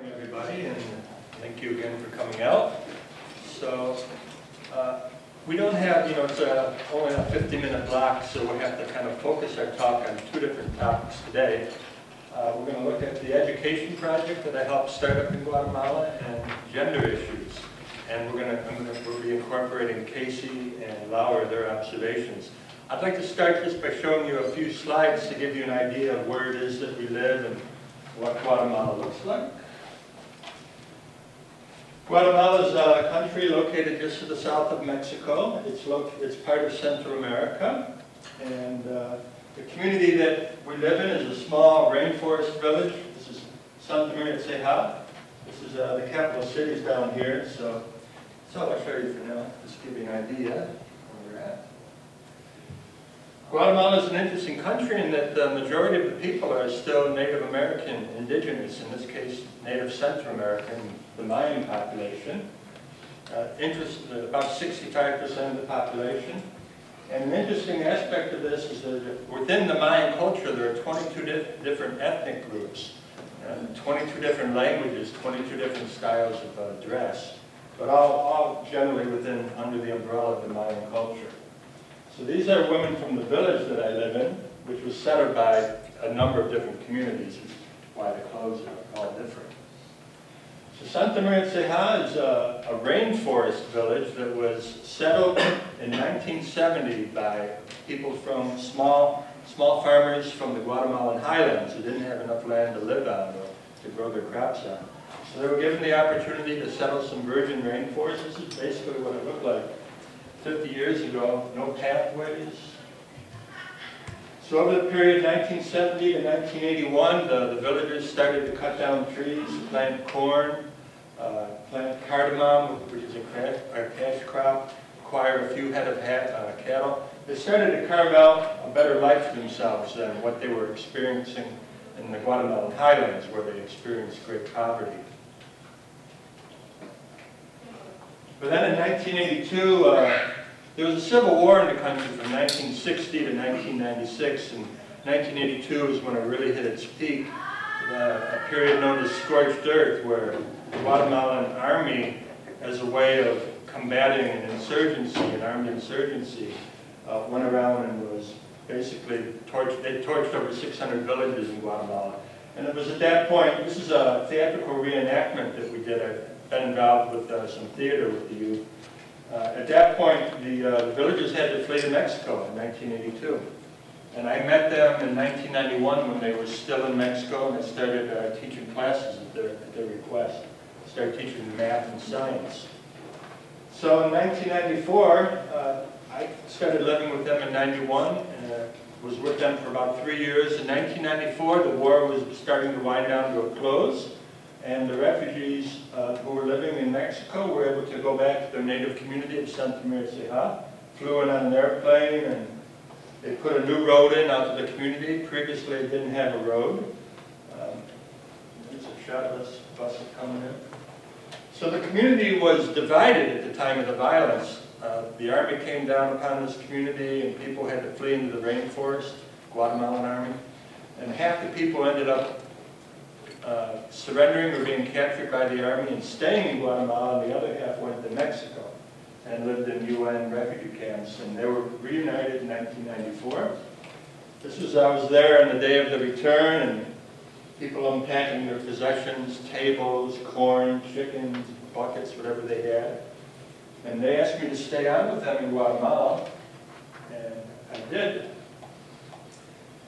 morning, everybody, and thank you again for coming out. So, we don't have, it's only a 50-minute block, so we have to kind of focus our talk on two different topics today. We're going to look at the education project that I helped start up in Guatemala and gender issues. And we'll be incorporating Casey and Lauer, their observations. I'd like to start just by showing you a few slides to give you an idea of where it is that we live and what Guatemala looks like. Guatemala is a country located just to the south of Mexico. It's part of Central America. And the community that we live in is a small rainforest village. This is Santa Maria Ceja. This is the capital city down here. So I'll show you for now, just to give you an idea where we're at. Guatemala is an interesting country in that the majority of the people are still Native American, indigenous, in this case Native Central American, the Mayan population. About 65% of the population. And an interesting aspect of this is that within the Mayan culture there are 22 different ethnic groups, 22 different languages, 22 different styles of dress, but all generally under the umbrella of the Mayan culture. So these are women from the village that I live in, which was settled by a number of different communities, which is why the clothes are all different. So Santa Maria Ceja is a rainforest village that was settled in 1970 by people from small farmers from the Guatemalan highlands who didn't have enough land to live on or to grow their crops on. So they were given the opportunity to settle some virgin rainforests. This is basically what it looked like 50 years ago, no pathways. So over the period 1970 to 1981, the villagers started to cut down trees, plant corn, plant cardamom, which is a cash crop, acquire a few head of cattle. They started to carve out a better life for themselves than what they were experiencing in the Guatemalan highlands, where they experienced great poverty. But then in 1982, there was a civil war in the country from 1960 to 1996, and 1982 is when it really hit its peak, a period known as scorched earth, where the Guatemalan army, as a way of combating an armed insurgency, went around and was basically they torched over 600 villages in Guatemala. And it was at that point, this is a theatrical reenactment that we did. I've been involved with some theater with the youth. At that point, the villagers had to flee to Mexico in 1982. And I met them in 1991 when they were still in Mexico, and I started teaching classes at their request. I started teaching them math and science. So in 1994, I started living with them in 91, and was with them for about 3 years. In 1994, the war was starting to wind down to a close, and the refugees who were living in Mexico were able to go back to their native community of Santa Maria Ceja, flew in on an airplane, and they put a new road in out to the community. Previously, it didn't have a road. There's a shot of this bus coming in. So the community was divided at the time of the violence. The army came down upon this community, and people had to flee into the rainforest, Guatemalan army. And half the people ended up surrendering or being captured by the army and staying in Guatemala, and the other half went to Mexico and lived in UN refugee camps, and they were reunited in 1994. I was there on the day of the return, and people unpacking their possessions, tables, corn, chickens, buckets, whatever they had. And they asked me to stay on with them in Guatemala, and I did.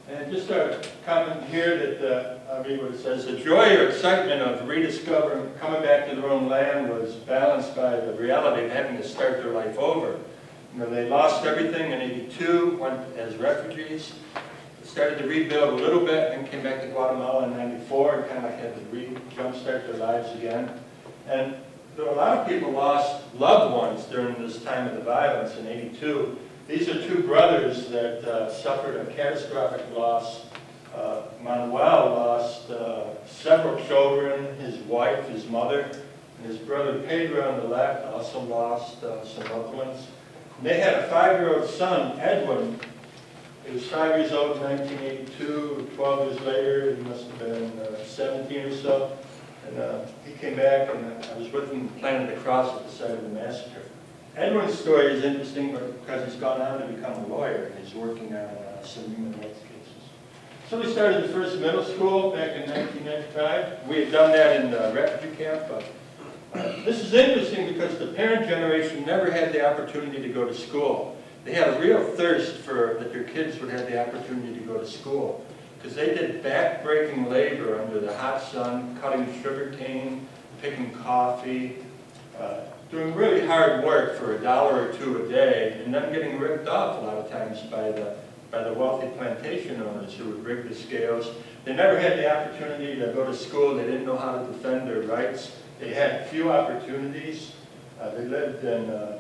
And just a comment here that, I'll read what it says. The joy or excitement of rediscovering, coming back to their own land was balanced by the reality of having to start their life over. They lost everything in '82, went as refugees, started to rebuild a little bit, and came back to Guatemala in '94 and kind of had to jumpstart their lives again. And a lot of people lost loved ones during this time of the violence in '82. These are two brothers that suffered a catastrophic loss. Manuel lost several children, his wife, his mother, and his brother Pedro on the left also lost some loved ones. And they had a 5-year-old son, Edwin. He was 5 years old in 1982. 12 years later, he must have been 17 or so. And he came back, and I was with him planting the cross at the site of the massacre. Edwin's story is interesting because he's gone on to become a lawyer, and he's working on some human rights cases. So we started the first middle school back in 1995. We had done that in the refugee camp. This is interesting because the parent generation never had the opportunity to go to school. They had a real thirst for that their kids would have the opportunity to go to school, because they did back-breaking labor under the hot sun, cutting sugar cane, picking coffee, doing really hard work for $1 or $2 a day, and then getting ripped off a lot of times by the wealthy plantation owners who would rig the scales. They never had the opportunity to go to school. They didn't know how to defend their rights. They had few opportunities. They lived in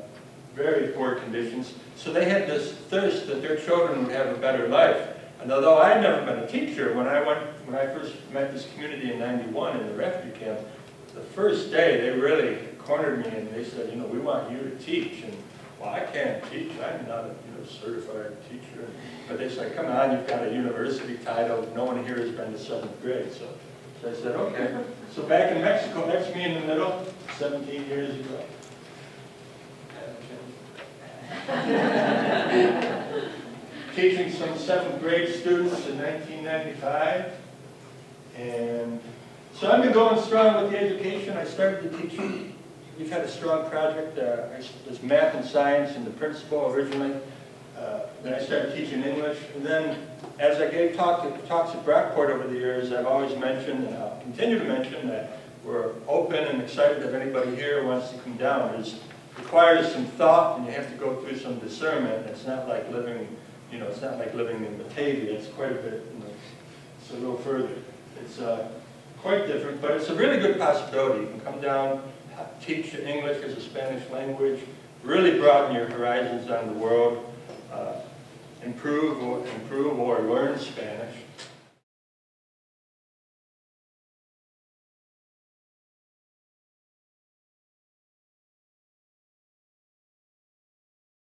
very poor conditions. So they had this thirst that their children would have a better life. And although I'd never been a teacher, when I first met this community in '91 in the refugee camp, the first day they really cornered me and they said, we want you to teach. And well, I can't teach. I'm not a certified teacher. But they said, come on, you've got a university title. No one here has been to 7th grade. So I said, okay. So back in Mexico, that's me in the middle, 17 years ago. Teaching some 7th grade students in 1995. And so I've been going strong with the education. I started to teach. We've had a strong project. There's math and science and the principal originally. Then I started teaching English. And then as I gave talks at Brockport over the years, I've always mentioned, and I'll continue to mention, that we're open and excited if anybody here wants to come down. It requires some thought, and you have to go through some discernment. It's not like living, it's not like living in Batavia. It's quite a bit, it's a little further. It's quite different, but it's a really good possibility. You can come down, teach English as a Spanish language, really broaden your horizons on the world, improve or learn Spanish.